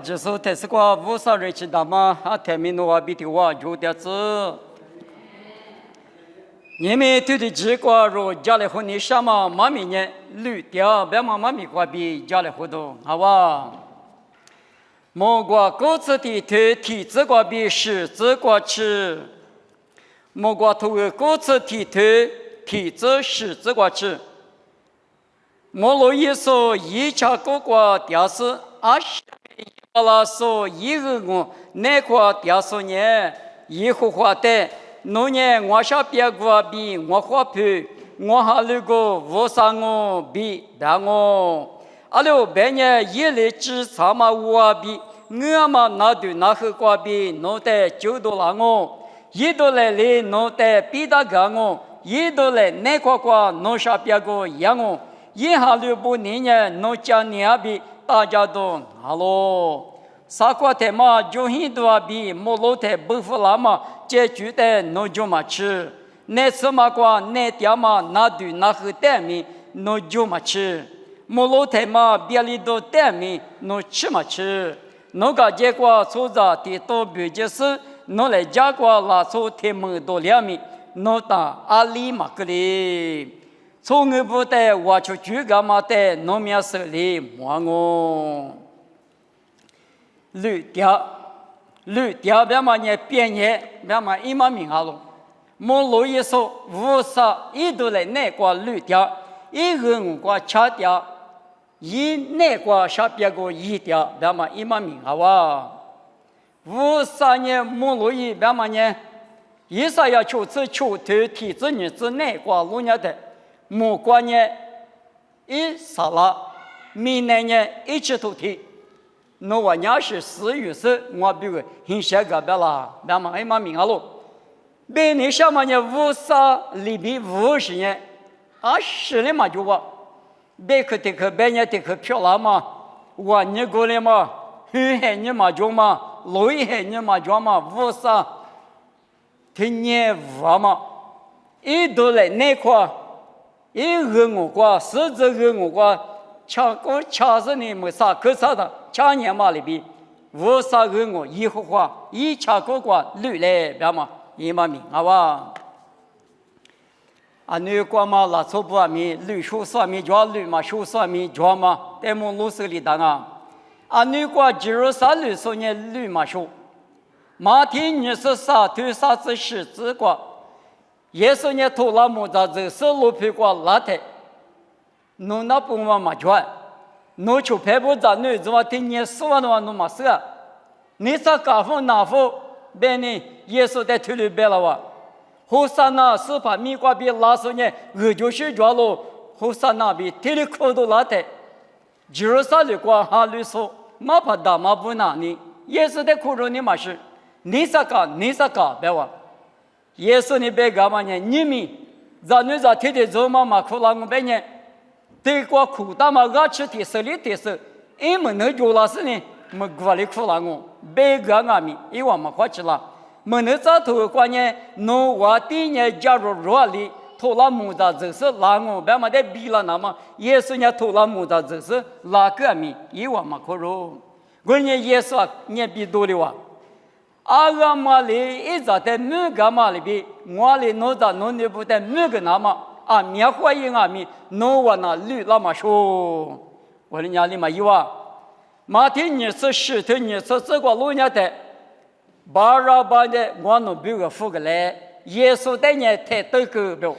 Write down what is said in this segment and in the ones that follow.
就是特斯瓜无啥人去打嘛，天明诺瓦比的话有点子。你们对的结果如家里婚礼什么妈咪呢？绿掉别妈咪瓜比家里活动，好吧？莫瓜各自的体子瓜比十子瓜吃，莫瓜头各自体子十子瓜吃。莫罗耶稣一家各瓜屌丝20。阿拉说一个我那块雕塑呢，以后画的，那年我小别个比我画皮，我还那个无啥我比但我，阿六别年一来只啥嘛我比，我嘛那对那和瓜比，弄得$9我，$1来弄得比大个我，$1来那块瓜弄小别个养我，一下六不年弄家年比。大家都哈喽，啥瓜的嘛，就很多比莫罗的不服了嘛，解决的侬就嘛吃，那次嘛瓜那点嘛那对那和点米侬就嘛吃，莫罗的嘛别里头点米侬吃嘛吃，侬个结果做着的多比就是侬来家瓜拉出天门多两米，侬当阿里嘛个哩。从我不得我出去干嘛的？农民手里摸我，绿掉别嘛呢变业，别嘛一毛命了。莫路一说无啥一都来那个绿掉，一个我个吃掉，一那个小别个一掉，别嘛一毛命好哇。无啥呢莫路一别嘛呢，一啥要求子求头体子女子那个路年的。莫过年一杀了，明年一起头天，那我娘是4月10，我比如很些个别了，别嘛还蛮明了喽。别你什么呢？无啥里边50年，10年嘛就我，别个的个别年的个漂亮嘛，我你过来嘛，黑黑你嘛就嘛，绿黑你嘛就嘛，无啥，天年无嘛，一都来那块。一个我瓜，10个我瓜，掐死你没啥可啥的，掐年嘛里边，无啥个我一户话，一掐个瓜绿来，别嘛，一嘛命好吧？啊，你瓜嘛拉错不米，绿树上面叫绿嘛，树上面叫嘛，在我路手里当啊，啊，你瓜93绿说呢绿嘛树，马天24头啥子10子瓜。耶稣呢，头拉木子就是路皮瓜拉的，侬那不嘛嘛全，侬就拍不着侬怎么听年4万多万侬嘛是啊？你啥干活拿活，别呢耶稣在腿里别了哇，后山那是把米瓜比拉手呢，就是抓喽，后山那比腿里口都拉的，就是啥的瓜哈绿说，嘛怕打嘛不拿你，耶稣在口中你嘛是，你啥干别哇。耶稣你别干嘛呢？你们让你在天天做嘛嘛苦了我别呢，对过苦大嘛我吃的手里的手，因为能做了事呢，没过来苦了我，别干俺们，因为嘛快去了，没能在头关呢，侬我第呢加入热里，头了木子就是拉我，别嘛在比了那么，耶稣呢头了木子就是拉个米，因为嘛可容，我呢耶稣呢比多的哇。阿个嘛里一直在每个嘛里边，我里弄着弄的不在每个那么啊，面欢迎啊面，弄我那绿那么说，我的家里嘛有啊，马天你是10头你是这个路年的，巴拉巴的我弄别个付个来，耶稣在你太多个表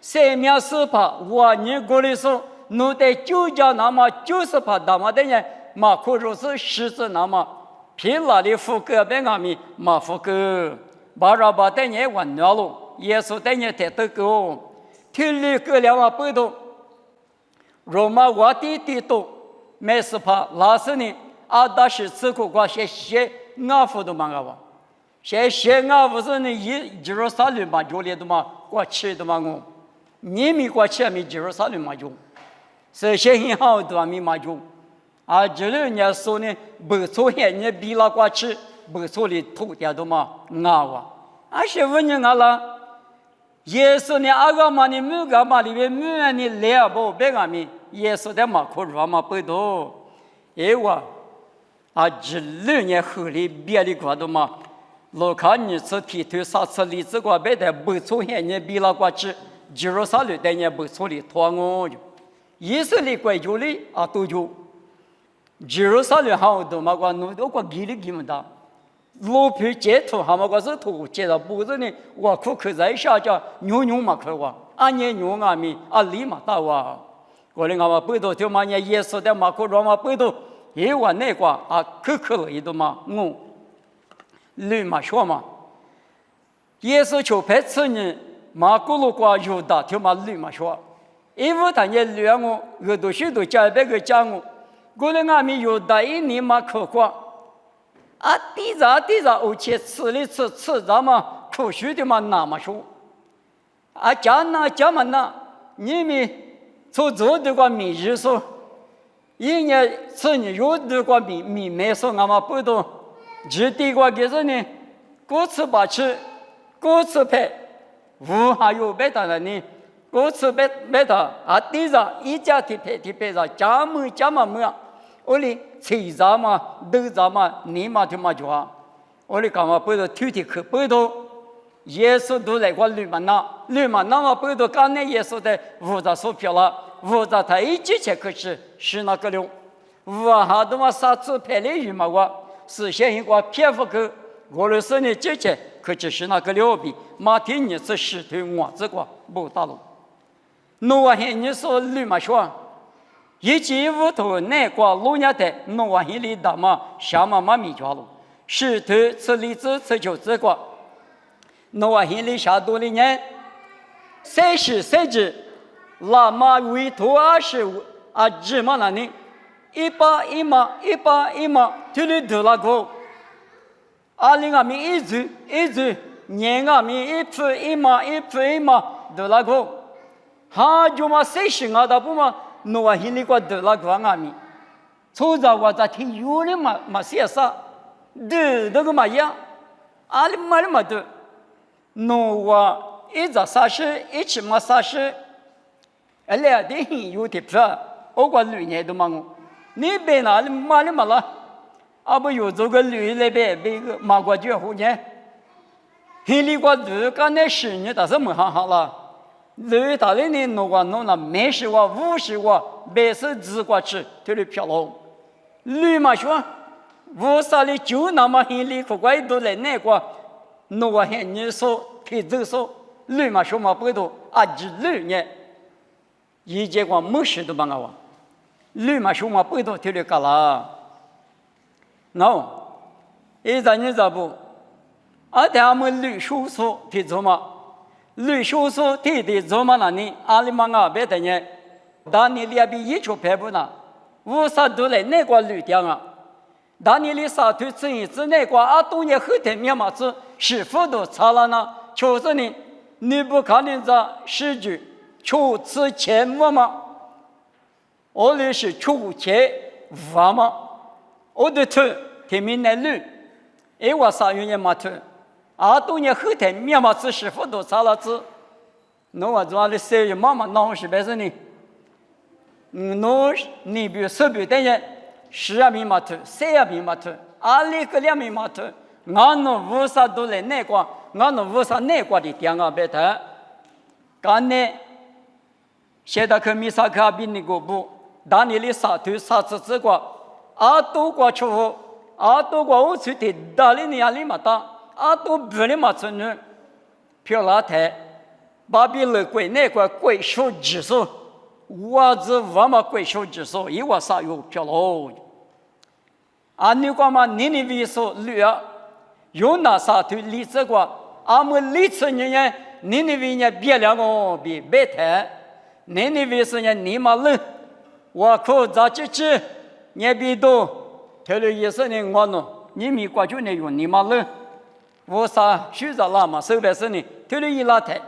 ，3面4帕，我你过来说，弄在9家那么90帕，那么的呢，马可如是10子那么。平拉的副歌别阿米马副歌，巴拉巴带你玩鸟喽，耶稣带你太多个，天里个两万不多，罗马我地多，没事怕拉死你，阿达是此苦瓜些阿夫都忙个哇，些阿夫是你一啥人嘛就来的嘛，过去的嘛我，你没过去没啥人嘛就，是些很好的没嘛就。啊，这里人家说呢，不错些你比拉过去，不错的土地都嘛啊哇，啊是问人啊啦，耶稣呢阿个嘛呢每个嘛里边每呢两不别个咪，耶稣的嘛可热嘛不多，哎哇，啊，这6年后的别的国度嘛，老看你是提头啥次例子过别的不出现你比了过去，基督啥的但也不出的托我就，以色列国就的啊都就，基督啥的好多嘛个弄都过给的给么的，老皮接头还么个是头接到脖子呢，我可在下叫牛嘛可哇，俺也牛啊咪啊里嘛大哇，我的俺们背头就嘛也耶稣的嘛可罗嘛背头。也我那个啊，可了一度嘛，我绿嘛说嘛，耶稣就拍次呢，马古路过犹大就嘛绿嘛说，因为他也绿我都许多家别个讲我的俺们犹大一年嘛可过，啊地咋，而且吃咱嘛可许的嘛那么说，啊讲嘛那，你们做的个米日说。一年吃你有的个米没说俺们不懂，只地个就是呢，各吃把吃，各吃配，无还有别的呢，各吃别的啊，地上一家的配上加么，我哩吃啥嘛，都啥嘛，你嘛就嘛做，我哩干嘛不懂土地去不懂，耶稣都来过绿嘛那不懂刚才耶稣的五杂手票了。我在他一直前可是那个了，我还他妈啥子拍的鱼嘛我，是现一个蝙蝠狗，我的是呢之前可是那个了比，马天你是石头我这个不大路，诺瓦现你说绿嘛说，一进屋头那个路伢的诺瓦现里大嘛，下嘛米家路，石头吃荔枝吃就这个，诺瓦现里下多的人，30岁。拉马维托25啊，芝麻那里100嘛，这里得那个，20啊米一直，年啊米1嘛，得那个，哈就嘛30啊，大不嘛，诺啊心里个得那个啊米，从早我在听有的嘛写啥，得那个嘛样，阿里嘛得，诺啊一直30，一起嘛30。而且的很有特色，我管旅年都忙，你别拿嘛了，啊不有这个旅那边个马国就后年，很里个旅刚才10年但是没好了，旅他那里弄了没10万50万，80只过去，这里漂亮，旅嘛说，我啥里就那么很里可怪都来那个，弄个很你说陪着说，旅嘛说嘛不多，啊只旅呢。一结果没事都帮我，绿嘛说嘛不多听了干啦，喏，一咱你咋不？啊，他们绿叔叔提做嘛，绿叔叔提做嘛那里阿里嘛啊别的呢，当你里边一出排不呢，50都来那个绿点啊，当你里啥推吃一次那个啊，多年后头面嘛子师傅都查了呢，就是你不看人家诗句。出此前我嘛，我的是出前我嘛，我的头天明来绿，我3月嘛头，多年后头面嘛子师傅都查了子，那我做的3月妈闹是白是呢，你比如手表等于10米嘛头，3米嘛头，2个2米嘛头，俺那50都来那个，俺那50那个的点啊别的，干呢。现在可米萨克比那个不，当年的啥头啥子这个，多过去后，多过我去的，大里年里嘛大，多不里嘛村呢，漂拉台，把比了贵那个贵手指数，我嘛贵手指数，一我啥有漂喽，你个嘛你为说绿啊，有那啥头理这个，们理村人你为人别两个比白台。你为什么你嘛冷？我可咋去？你别多，他的意思呢？我呢，你没关注内容，你嘛冷。我啥学着拉嘛，手边是呢？他的一拉台，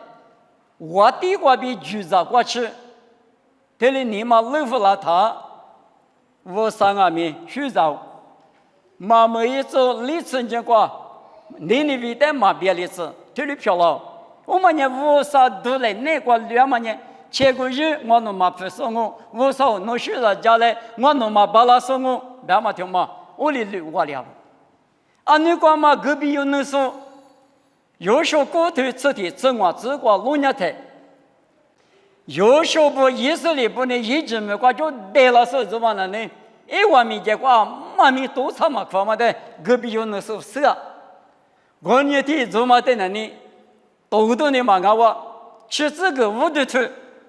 我地瓜比橘子过去，他的你嘛冷不拉他？我啥阿米学着，嘛没一走历程经过，你为的嘛别历史，他的漂亮。我们呢，我啥都来那个两嘛呢？前个月我弄嘛不送我说弄学了家来，我弄嘛把他送我，别嘛听嘛，我哩绿我了。啊，你讲嘛，隔壁有人说，有时过头吃的正话只管弄伢台，有时不以色列不能一直没管就带了手指往那呢，一碗米结果妈咪多长嘛，看嘛的隔壁有人说是啊，我年底做嘛在那里，多多的嘛我吃这个屋的头，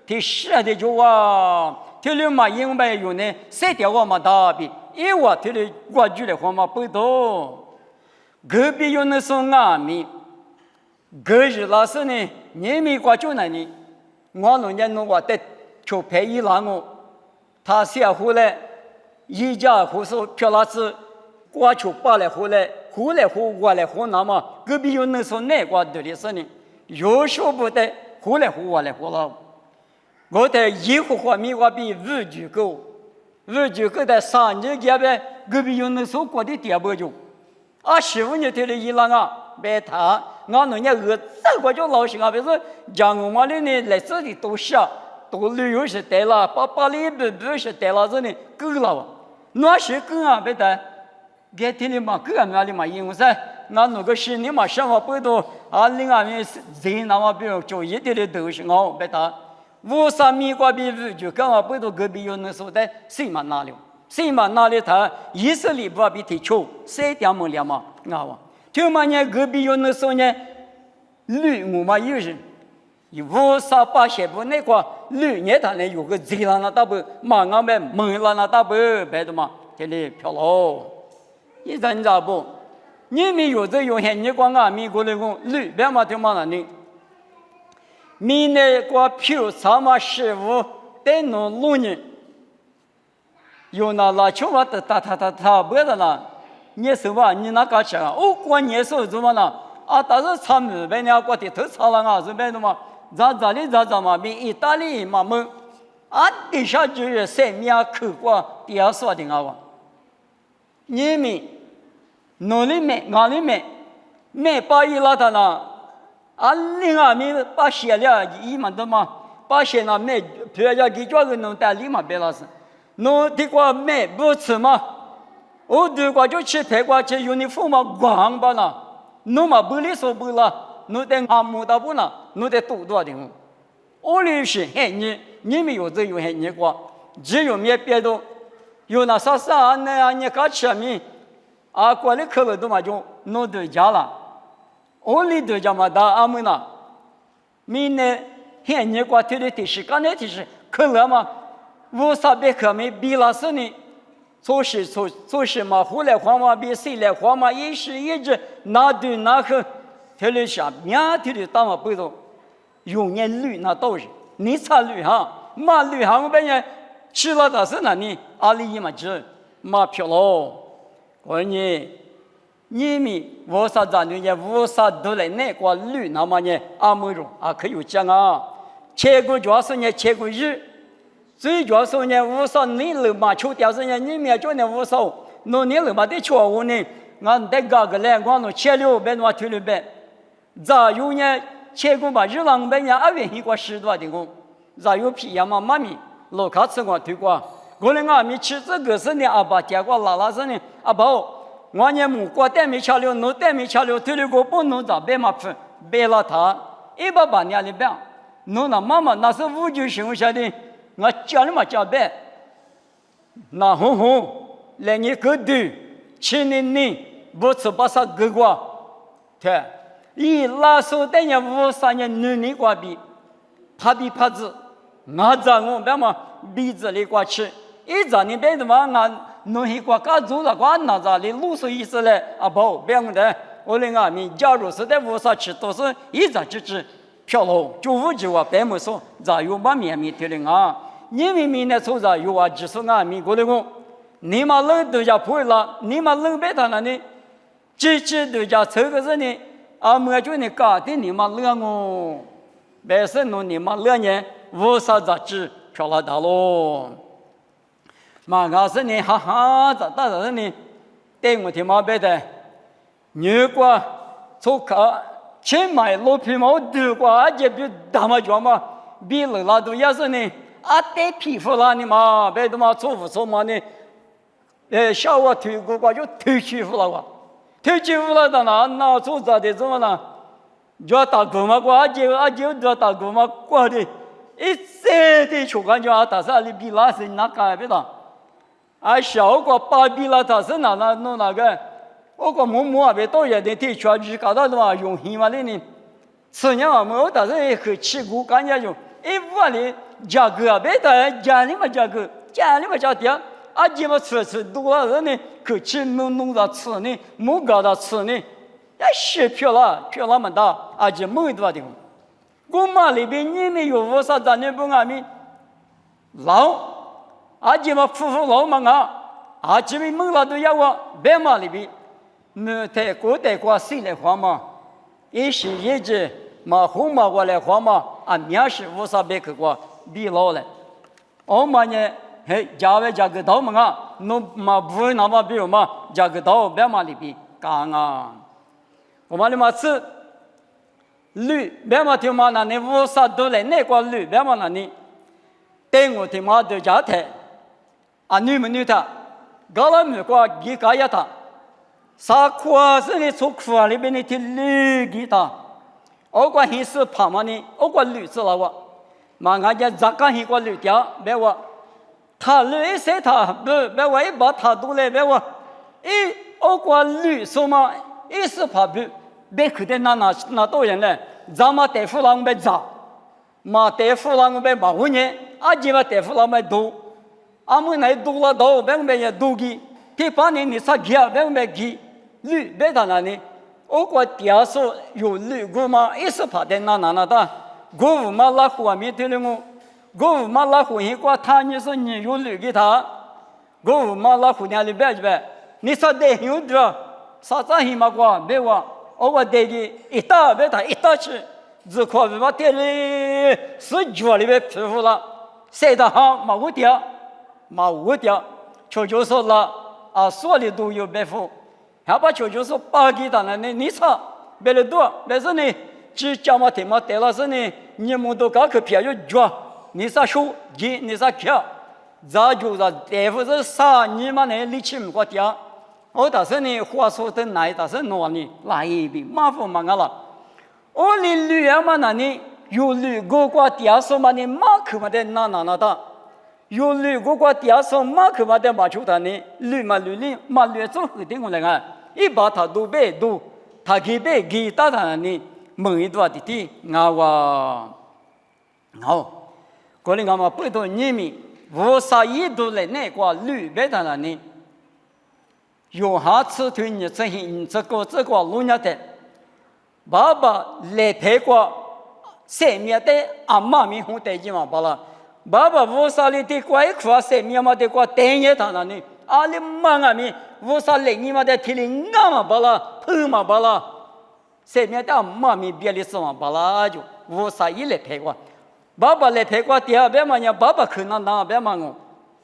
他吃的就哇，他们嘛因为有呢，谁掉我嘛大比，一碗他们我住的话嘛不多。隔壁有那说阿米，隔日老师呢，你没挂住那里，我老年弄我的就陪一郎我，他下回来，一家护士漂老师挂出把来回来，回来回我来回那么，隔壁有那说那挂对的是呢，有时候不得回来回我来回了，我的一户话米我比五九个的3年间呗，隔壁有那说过的第二不就。啊，15年对了伊朗啊，别他，俺人家这个就老行啊，比如说讲我们的呢，来这里都下，都旅游是带了，把里不是带了这呢，够了，那是够啊，别的，别听你嘛，够啊，哪里嘛，因为噻，俺那个心里嘛，想法不多，啊，另外面人那么比如就一点的都是哦，别的，53米过比5就跟我不多隔壁有人说的，谁嘛哪里？谁嘛哪里他以色列不比他穷，谁点么了嘛？啊，听嘛呢隔壁有那时候呢，绿我嘛有人，58些不那个绿年他呢有个贼人那大不，马俺们蒙了那大不，白的嘛，这里漂喽，你人咋不？你们有这有限，你光俺美国那个绿别嘛听嘛那里，米那个票啥嘛15得弄6年。有那拉球嘛的他不的啦，你说吧，你那个钱啊？哦，过年时候怎么啦？啊，但是他们那边过的都差了啊，是别的嘛？咋嘛？比意大利嘛么？啊，底下就是3面口过第二说的啊，你们努力没把伊拉他呢？啊，另外面把写了一嘛的嘛，把写那没，不要给这个弄带立马别老师。侬的话没不吃嘛？我的话就吃排骨吃用的服嘛光吧啦，侬嘛不里说不啦？侬得阿木大不啦？侬得多的哦。我哩是很你们有这有很你过，只有没别的，有那啥那样你搞吃米，啊过来可了都嘛就侬得家了，我哩得家嘛大阿木啦，米呢很你过提的提示，刚才提示可了嘛。58克没比了是呢，做事嘛，后来黄嘛比谁来黄嘛，一时一直拿对拿去，他来下面他的大嘛不懂，用年绿那都是，你查绿哈，马绿哈我本人吃了的是哪里？阿里嘛吃，马票喽，我呢，你们58咱们也58都来那个绿那么呢，阿没用啊可以讲啊，切过主要是呢切过日。最主要是呢，50你老嘛抽掉是呢，你面就呢50，侬你老嘛得抽我呢，俺得搞个来，我侬切6百多推6百，咋有呢？切过吧，日浪百呢，2月一个10多的工，咋有皮呀嘛？妈咪，老卡吃我推过，我呢俺们吃这个是呢，阿爸结果拉是呢，阿爸，我呢木瓜带没吃了，侬带没吃了，推了个不侬咋别嘛分，别了他，180年的病，侬那妈妈那是59生下的。我叫你嘛叫呗，那红来你个对，7年不吃把啥个过，对，一拉手等人53年你过比，怕子，我在我别嘛鼻子里过去，一早你别的嘛俺弄一过干做了过那咋的露水意思嘞啊不别的，我的俺们假如是在50吃都是一早吃。飘喽，就50话白没说，咋有把面贴的啊？你们明天抽着有啊，只是俺美国的工，你嘛冷都家不会了，你嘛冷白他那呢？这都家抽个人呢，啊，没就你搞的你嘛冷哦，白是弄你嘛冷呢，50咋子飘了大喽？嘛俺是呢，哈哈，咋大啥呢？对我听嘛白的，如果抽卡。前买老皮毛多过，而且比大嘛叫嘛，比那都也是呢，啊带皮肤啦你嘛，别的嘛错误嘛呢，小我推过过就推欺负了我，推欺负了的那做咋的怎么呢？就打狗嘛，阿姐就打狗嘛，过的，一切的球感觉打上里比拉是那干别的，小个巴比拉他是那弄那个，我个摸别到也得推全去搞到的嘛，用心嘛的呢，吃年嘛没但是很吃苦，感觉就一屋里价格别的家里嘛价格，家里嘛价低。阿姐嘛吃多了人呢，可吃弄着吃呢，没搞到吃呢，洗漂了么大，阿姐没多的。我妈里边你们有我啥子呢？不阿弥老，阿姐嘛夫妇老嘛阿姐们梦了都要我，别嘛里边，那泰国谁来花嘛？一时一节嘛红嘛过来花嘛，面是我啥别去过，比老了，我嘛呢。家外家个刀嘛侬嘛不会那么比如嘛，家个刀别嘛里边干我们的嘛吃驴别嘛听嘛那你无啥都来那个驴别嘛那你，对我听嘛都家台，女他，搞了没个几个呀他，啥苦是你从苦里边你听驴给他，我管黑是怕嘛呢，我管驴子了我，嘛俺家咋个黑个驴掉别我。他绿色他不别我一把他都来别我，我管绿什么一是怕不别去的那多人嘞，咱们大夫郎别咋，嘛大夫郎别把我呢，阿姐嘛大夫郎别多，阿们那多了多别也多给，第八年你啥给啊别给，绿别他那里，我管第二说有绿我嘛一是怕的那的，我嘛拉火面对了我。我嘛拉婚姻过他，你说你有绿给他，我嘛拉婚姻里边去呗，你说得有的，啥子黑嘛过别我得的一打别他一打去，只可别把带里是脚里边皮肤了，晒得好嘛无掉，就说了所里都有别付，还把就说把给他了，你说别的多，别是呢，只讲嘛听嘛得了是呢，你们都搞个偏有脚。你啥手机？你啥票？咋就是大夫是啥？你们那力气没过掉？我但是呢，话说的那但是哪里哪一边麻烦嘛了？我的女儿嘛那里有女哥哥掉手嘛的马克嘛的那的，有女哥哥掉手马克嘛的马球的呢，女嘛做后头我来看，一把他都背都，他给打他呢，梦一多的好。过年我们不多人民，无啥一度来那个绿白的了呢？有下次对你这个路亚的，爸爸来陪过三面的阿妈面红带劲嘛罢了。爸爸无啥来的过一块三面嘛的过单眼他了呢？阿里妈阿面无啥来你嘛的提里俺嘛罢了，碰嘛罢了，三面的阿妈面别的事嘛罢了就无啥一来陪过。爸爸来陪过第二遍嘛，爸爸可能那边嘛我，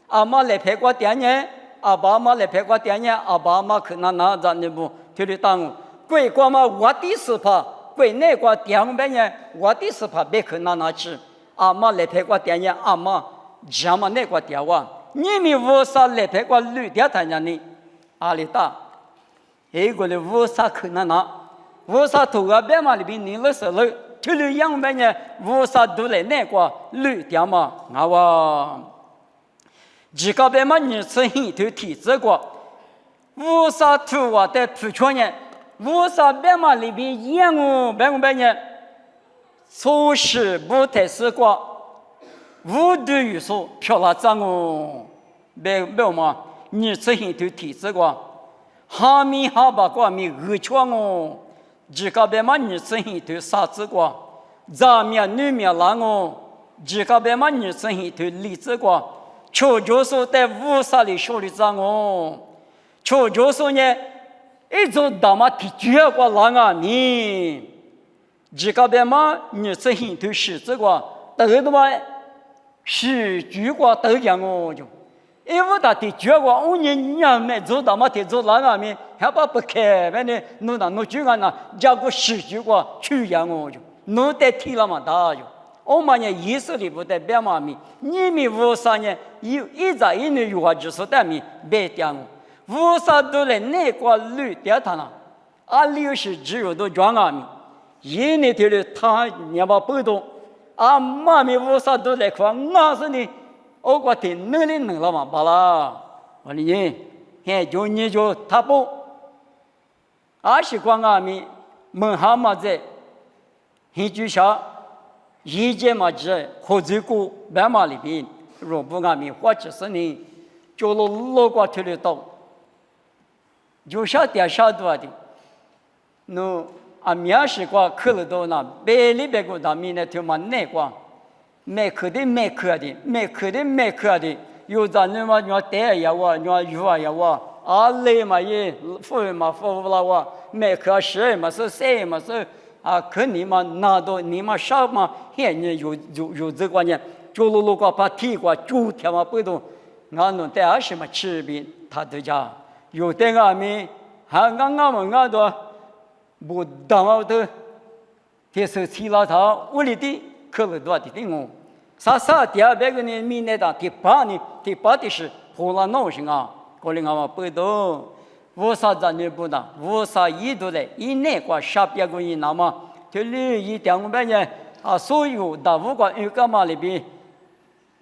阿妈来陪过第二年，阿爸妈来陪过第二年，阿爸妈可能那咱的不，就是当贵国嘛，我的是怕，贵那个第二遍呢，我的是怕别可能那去，阿妈来陪过第二年，阿妈讲嘛那个第二话，你们为啥来陪过绿的他家呢？阿里大，一个的为啥可能那？为啥头个边嘛里边你那时候？这里养白呢，无啥都来那个绿掉嘛，几个白嘛你吃很头体质过，无啥土啊在铺圈呢，无啥白嘛里边养白呢，初时不太适过，无对于说漂亮脏白嘛，你吃很头体质过，哈密哈巴过米恶圈几个白嘛你吃很头啥子过，咱面女面郎几个白嘛你吃很头荔枝过，就是在无啥里手里脏就是呢一种大嘛的确过郎你几个白嘛你吃很头柿子过，都他妈是举过都样就。因为他的确过，我年没做到嘛，的做那面还把不开，反正弄就那，加个10句过去养就，弄得天了嘛大就，我们呢意识里不得别嘛咪，你们无啥呢？有一在一年有话就是得咪别点我，无啥都来那个绿点他呢，绿是只有都装啊咪，一年头的他你把不动，妈咪无啥都来看，我是呢，我个天能力能了嘛，罢了，我哩呢，还就你就他不，是光啊咪，门哈嘛在，很就下。一件嘛子，或者个白马里边，若不俺们或者是呢，就老瓜头里到，就下点下多的，那面试过去了到那，白里边个他们呢就嘛那瓜，没去的，有咱那嘛要带呀哇，要鱼呀哇，累嘛也付不了哇，没去是嘛是谁嘛是。可你们拿到你们啥嘛？现在有这个呢，就路个把提过就天嘛不动，俺弄带什么吃别，他都讲有的俺们还俺们都不当的，这是起了他屋里的可了多的我，啥第二个呢？明年的第八的是湖南闹心啊，过来俺们不动。无啥子你不能，无啥意图的，一年过十别个人那么，就你一点五百年所有的五个有干嘛里边，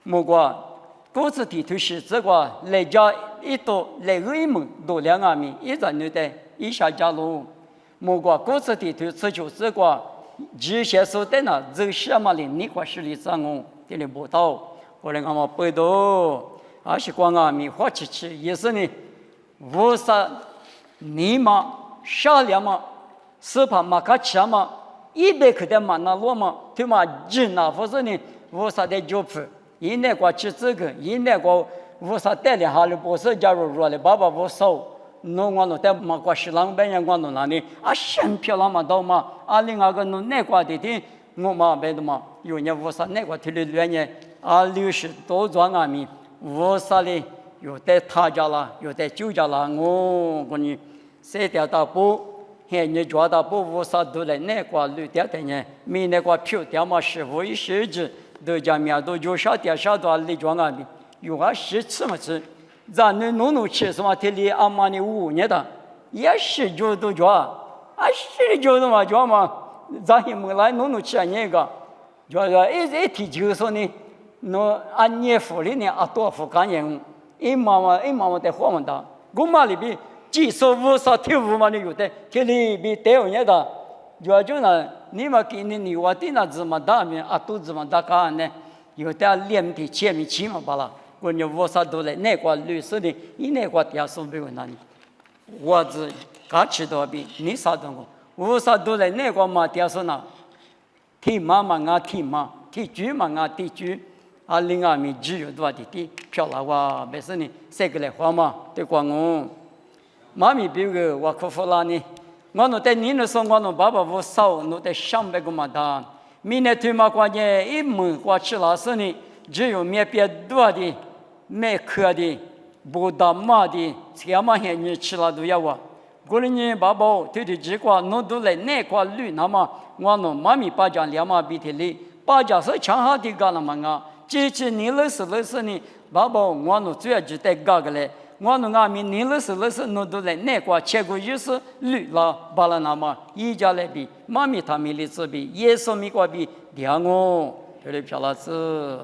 莫过各自地图是这个来家一多来个一门多两个米，一个女的，一下家路，莫过各自地图这就是个这些说的呢，这什么的你块实力上哦，这里不到，后来俺们背到，是光啊米花吃，也是呢。无啥你嘛少量嘛，是怕嘛卡吃嘛，100克的嘛那罗嘛，对嘛人那不是呢，无啥的就吃，一年过吃这个，一年过无啥带的哈了，不是假如说的爸爸不少，弄我弄带嘛过十两百年我弄那里，先漂亮嘛到嘛，另外个弄那个的我嘛别的嘛，有年无啥那个提的2年，60多庄阿米，无啥的。有的他家了，有的酒家了，我跟你谁掉到不，你抓到不无啥都来那个绿掉的呢，没那个票掉嘛是无一设置，都讲面都就少点少多里装啊的，有10次嘛是，咱那弄吃什么的里阿妈的5年的，也是就都抓，是就嘛抓嘛，咱也没来弄吃那个，抓一提就说呢，那按年付的呢多付干净。一妈妈在花门的，我妈里边几十五啥跳舞嘛的有的，这里边带有的，就那你们给你我的那怎么大面都怎么大干呢？有的脸的前面起嘛罢了，我你我啥都来那个绿色的，你那个点数没有那里，我只刚吃多边，你啥东西？我啥都来那个嘛点数呢？提妈嘛提妈，提猪嘛提猪。另外面只有多的漂亮哇，没事呢，谁个来花嘛？对光我，妈咪比个我可服了呢。我弄在你那时候，我弄爸爸我少，弄在300个嘛的。明年对嘛关键一门过去了是呢，只有面别多的，没壳的，不打麻的，这嘛些你吃了都要我。过年爸爸对的这块弄都来那块绿，那么我弄妈咪把讲2码比的里，把讲是强好的干了嘛啊。这次你认识呢，爸爸我弄主要就带搞个嘞，我弄阿米你认识弄都来那块切过也是绿了，把了那么一家来比，妈咪他们的这比，耶稣米过比，两哦，这里漂亮子。